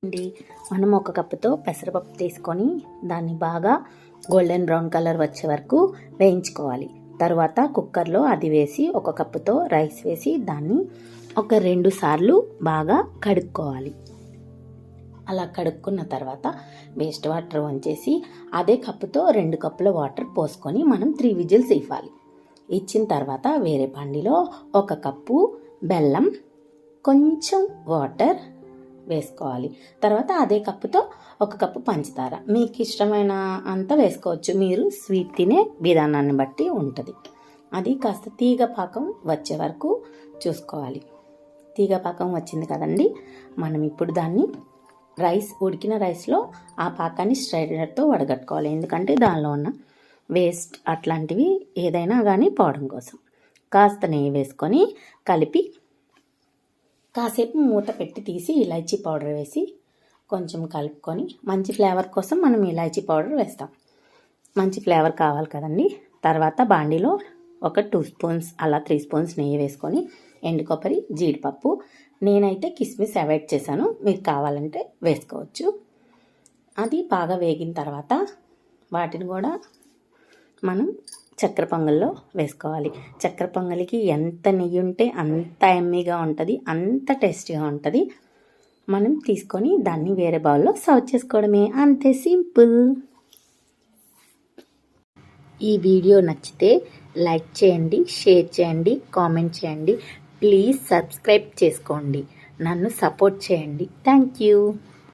అండి మనం ఒక కప్పుతో పెసరపప్పు తీసుకొని దాన్ని బాగా గోల్డెన్ బ్రౌన్ కలర్ వచ్చే వరకు వేయించుకోవాలి. తర్వాత కుక్కర్లో అది వేసి ఒక కప్పుతో రైస్ వేసి దాన్ని ఒక 2 సార్లు బాగా కడుక్కోవాలి. అలా కడుక్కున్న తర్వాత వేస్ట్ వాటర్ వంచేసి అదే కప్పుతో 2 కప్పుల వాటర్ పోసుకొని మనం 3 విజిల్స్ ఇవ్వాలి. ఇచ్చిన తర్వాత వేరే పండిలో ఒక కప్పు బెల్లం, కొంచెం వాటర్ వేసుకోవాలి. తర్వాత అదే కప్పుతో ఒక కప్పు పంచదార, మీకు ఇష్టమైన అంత వేసుకోవచ్చు. మీరు స్వీట్ తినే విధానాన్ని బట్టి ఉంటుంది. అది కాస్త తీగ పాకం వచ్చే వరకు చూసుకోవాలి. తీగ పాకం వచ్చింది కదండి, మనం ఇప్పుడు దాన్ని ఉడికిన రైస్లో ఆ పాకాన్ని స్ట్రైనర్తో వడగట్టుకోవాలి. ఎందుకంటే దానిలో ఉన్న వేస్ట్ అట్లాంటివి ఏదైనా కానీ పోవడం కోసం. కాస్త నెయ్యి వేసుకొని కలిపి కాసేపు మూత పెట్టి తీసి ఇలాచీ పౌడర్ వేసి కొంచెం కలుపుకొని, మంచి ఫ్లేవర్ కోసం మనం ఇలాచీ పౌడర్ వేస్తాం. మంచి ఫ్లేవర్ కావాలి కదండి. తర్వాత బాండీలో ఒక 2 స్పూన్స్ అలా 3 స్పూన్స్ నెయ్యి వేసుకొని ఎండు కొబ్బరి, జీడిపప్పు, నేనైతే కిస్మిస్ అవాయిడ్ చేశాను, మీకు కావాలంటే వేసుకోవచ్చు. అది బాగా వేగిన తర్వాత వాటిని కూడా మనం చక్కెర పొంగల్లో వేసుకోవాలి. చక్కెర పొంగలికి ఎంత నెయ్యి ఉంటే అంత ఎమ్మీగా ఉంటుంది, అంత టేస్టీగా ఉంటుంది. మనం తీసుకొని దాన్ని వేరే బౌల్లో సర్వ్ చేసుకోవడమే, అంతే సింపుల్. ఈ వీడియో నచ్చితే లైక్ చేయండి, షేర్ చేయండి, కామెంట్ చేయండి. ప్లీజ్ సబ్స్క్రైబ్ చేసుకోండి, నన్ను సపోర్ట్ చేయండి. Thank you.